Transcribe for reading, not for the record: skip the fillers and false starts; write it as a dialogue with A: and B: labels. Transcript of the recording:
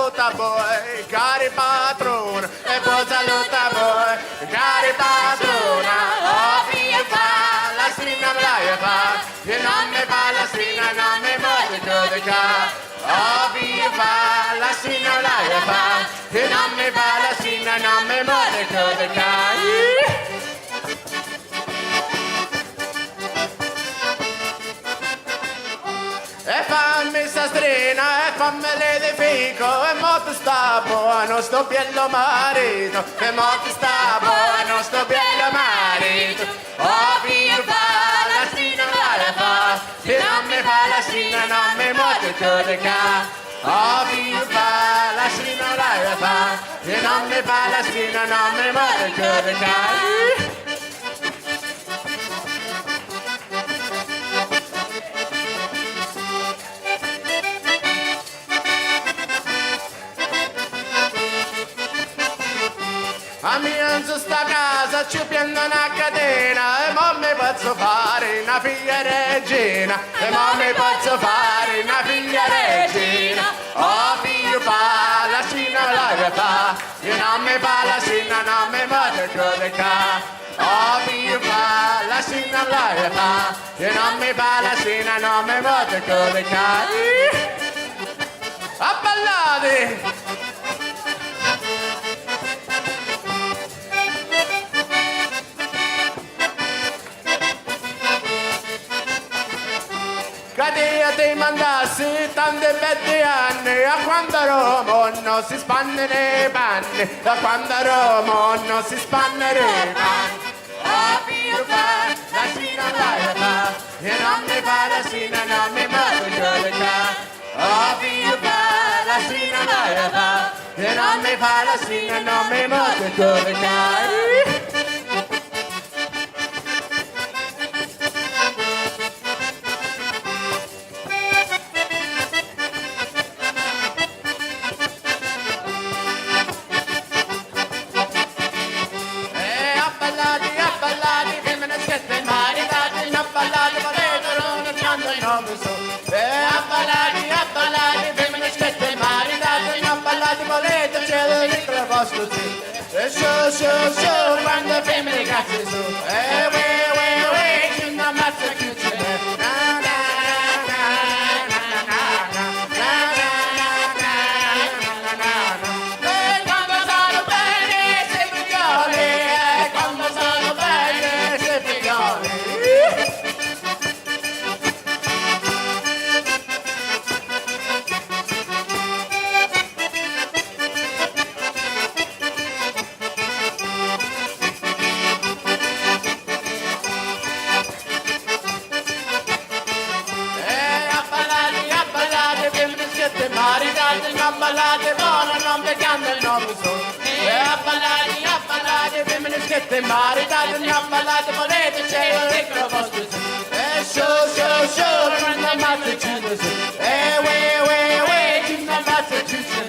A: saluto a voi, cari patroni, e buon saluto a voi, cari patrona. Oh, mio fa, la strina me la fa, che non mi fa la strina, non mi vuole giudicare. Oh, mio fa, la strina me la fa, che non mi fa la strina, non mi vuole giudicare. E fammi sta strina e fammi l'edifico e mo ti sta buono sto bello marito e mo ti sta buono sto bello marito. Oh mio fa la strina la fa, se non mi fa la strina non mi muoio giudicare. Oh mio fa la strina la fa, se non mi fa la strina non mi muoio giudicare. A mia in sta casa ci prendo una catena e mo mi posso fare una figlia regina e mo mi posso fare una figlia regina. Oh figlio fa la cina la fa, io non mi fa la cina non mi posso giudicare. Oh figlio fa la cina la fa, io non mi fa la cina non mi posso giudicare. A ballare! Che Dio ti mandassi tanti belli anni, a quando a Roma non si spanne nei panni, a quando a Roma non si spanne nei panni. Oh figlio fa, la sina la fa, e non mi fa la sina, non mi posso giudicare. Oh figlio fa, la sina la fa, e non mi fa la sina, non mi posso giudicare. Show, quando femmine cazzo su, ci una mazza chiusa, na na na na na na na na. E quando sono bene se figlioli, e quando sono bene se figlioli. Ballate buone, non pegando il nome su. E a ballate, femmine schiette, maritate, non ballate, volete, c'è il ricco vostro su. E show, quando ammazza chiude su. E we, ci ammazza chiude su.